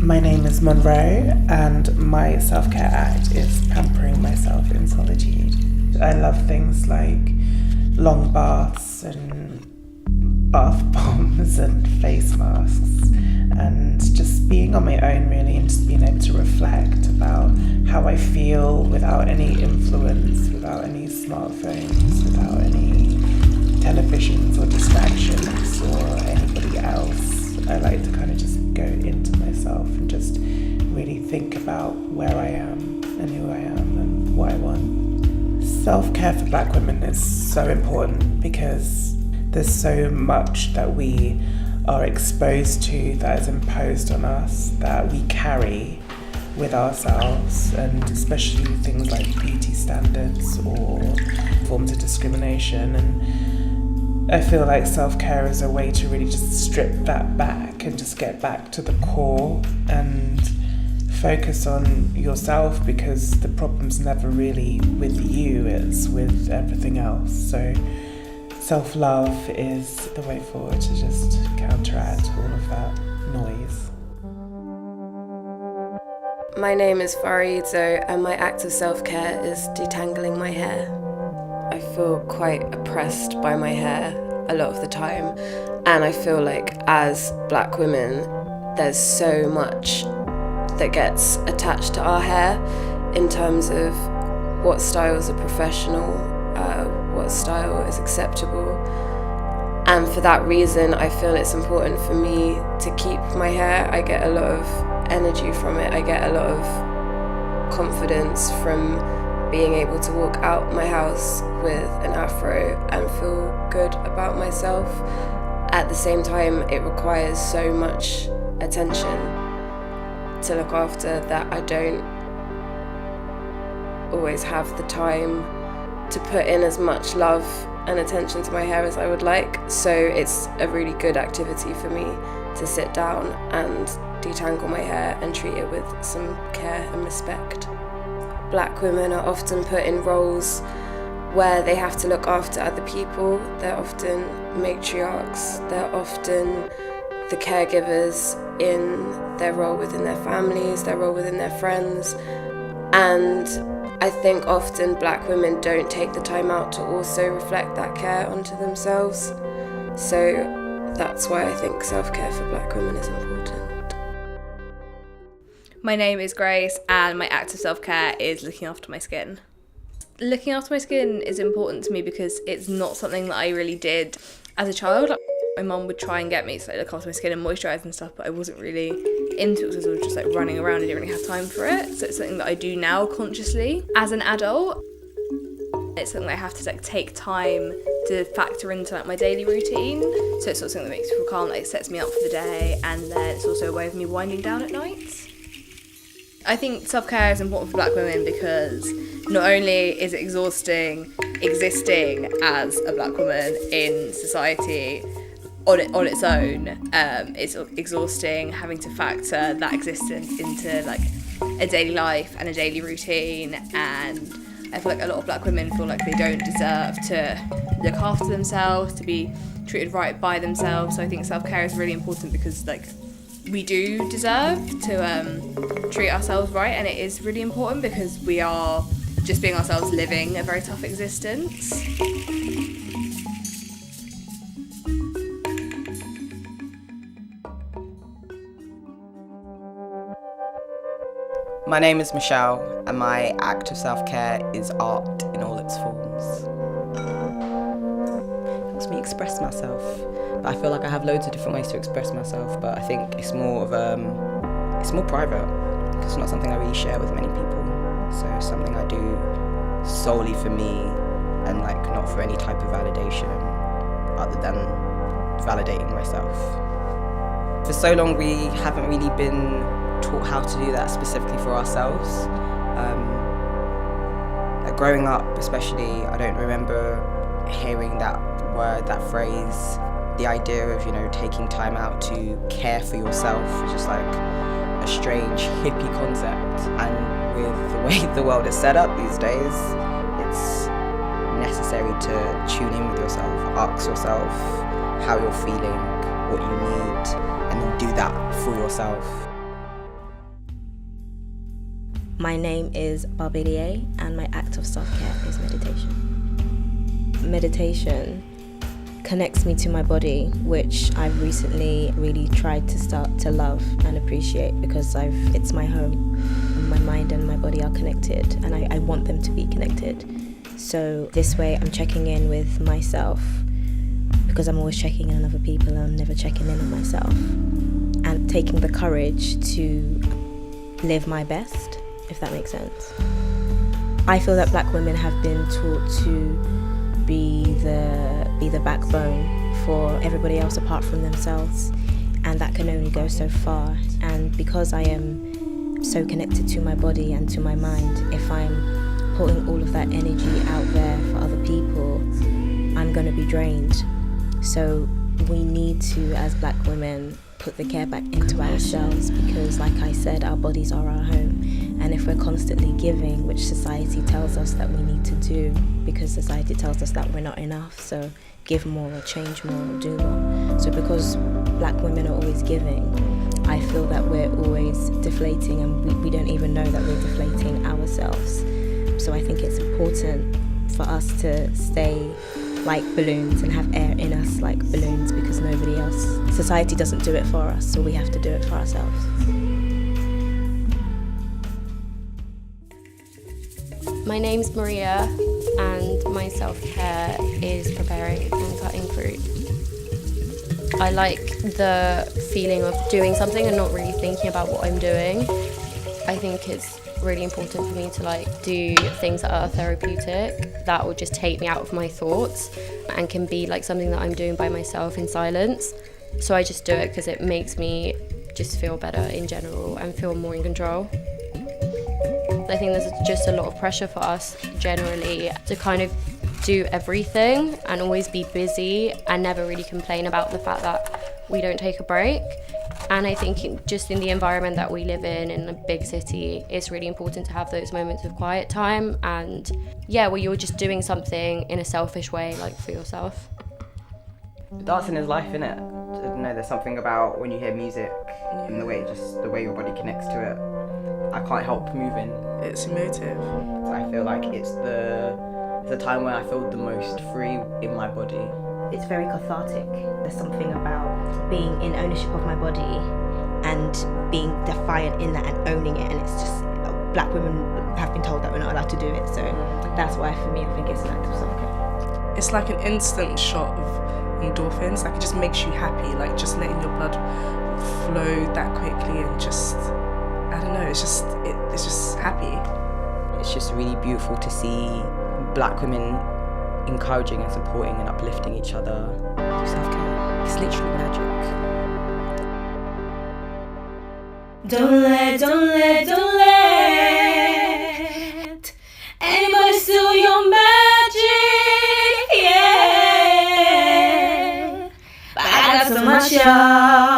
My name is Monroe, and my self-care act is pampering myself in solitude. I love things like long baths and bath bombs and face masks, and just being on my own really, and just being able to reflect about how I feel without any influence, without any smartphones, without any televisions or distractions or anybody else. I like to kind of just go into myself and just really think about where I am and who I am and what I want. Self-care for Black women is so important because there's so much that we are exposed to that is imposed on us that we carry with ourselves, and especially things like beauty standards or forms of discrimination. And I feel like self-care is a way to really just strip that back and just get back to the core and focus on yourself, because the problem's never really with you, it's with everything else. So self-love is the way forward to just counteract all of that noise. My name is Farizo, and my act of self-care is detangling my hair. I feel quite oppressed by my hair a lot of the time, and I feel like as Black women there's so much that gets attached to our hair in terms of what styles are professional, what style is acceptable, and for that reason I feel it's important for me to keep my hair. I get a lot of energy from it, I get a lot of confidence from being able to walk out my house with an afro and feel good about myself. At the same time, it requires so much attention to look after that I don't always have the time to put in as much love and attention to my hair as I would like. So it's a really good activity for me to sit down and detangle my hair and treat it with some care and respect. Black women are often put in roles where they have to look after other people. They're often matriarchs, they're often the caregivers in their role within their families, their role within their friends. And I think often Black women don't take the time out to also reflect that care onto themselves. So that's why I think self-care for Black women is important. My name is Grace, and my act of self-care is looking after my skin. Looking after my skin is important to me because it's not something that I really did as a child. My mum would try and get me to look after my skin and moisturise and stuff, but I wasn't really into it because I was just running around and didn't really have time for it. So it's something that I do now consciously. As an adult, it's something that I have to take time to factor into my daily routine. So it's something that makes me feel calm, it sets me up for the day, and then it's also a way of me winding down at night. I think self-care is important for Black women because not only is it exhausting existing as a Black woman in society on its own, it's exhausting having to factor that existence into a daily life and a daily routine, and I feel like a lot of Black women feel like they don't deserve to look after themselves, to be treated right by themselves. So I think self-care is really important because we do deserve to treat ourselves right, and it is really important because we are just being ourselves, living a very tough existence. My name is Michelle, and my act of self-care is art in all its forms. It helps me express myself. But I feel like I have loads of different ways to express myself, but I think it's more private. It's not something I really share with many people. So it's something I do solely for me and not for any type of validation other than validating myself. For so long we haven't really been taught how to do that specifically for ourselves. Growing up especially, I don't remember hearing that word, that phrase. The idea of, taking time out to care for yourself is just a strange hippie concept. And with the way the world is set up these days, it's necessary to tune in with yourself, ask yourself how you're feeling, what you need, and then do that for yourself. My name is Barbilie, and my act of self-care is meditation. Meditation connects me to my body, which I've recently really tried to start to love and appreciate, because it's my home. My mind and my body are connected, and I want them to be connected. So this way I'm checking in with myself, because I'm always checking in on other people and I'm never checking in on myself. And taking the courage to live my best, if that makes sense. I feel that black women have been taught to be the backbone for everybody else apart from themselves, and that can only go so far. And because I am so connected to my body and to my mind, if I'm putting all of that energy out there for other people, I'm going to be drained. So we need to, as black women, put the care back into ourselves, because like I said, our bodies are our home. And if we're constantly giving, which society tells us that we need to do, because society tells us that we're not enough, so give more or change more or do more. So because black women are always giving, I feel that we're always deflating, and we don't even know that we're deflating ourselves. So I think it's important for us to stay like balloons and have air in us like balloons, because nobody else, society doesn't do it for us, so we have to do it for ourselves. My name's Maria, and my self-care is preparing and cutting fruit. I like the feeling of doing something and not really thinking about what I'm doing. I think it's really important for me to do things that are therapeutic, that will just take me out of my thoughts and can be like something that I'm doing by myself in silence. So I just do it because it makes me just feel better in general and feel more in control. I think there's just a lot of pressure for us generally to kind of do everything and always be busy and never really complain about the fact that we don't take a break. And I think just in the environment that we live in a big city, it's really important to have those moments of quiet time and where you're just doing something in a selfish way, like for yourself. Dancing is life, innit? I don't know, there's something about when you hear music and the way your body connects to it. I can't help moving. It's emotive. So I feel like it's the time when I feel the most free in my body. It's very cathartic. There's something about being in ownership of my body and being defiant in that and owning it, and it's just, black women have been told that we're not allowed to do it, so that's why for me I think it's an act of self-care. It's like an instant shot of endorphins, like it just makes you happy, like just letting your blood flow that quickly and just, I don't know, it's just happy. It's just really beautiful to see black women encouraging and supporting and uplifting each other. Self-care, it's literally magic. Don't let anybody steal your magic, yeah. But I got so much, y'all.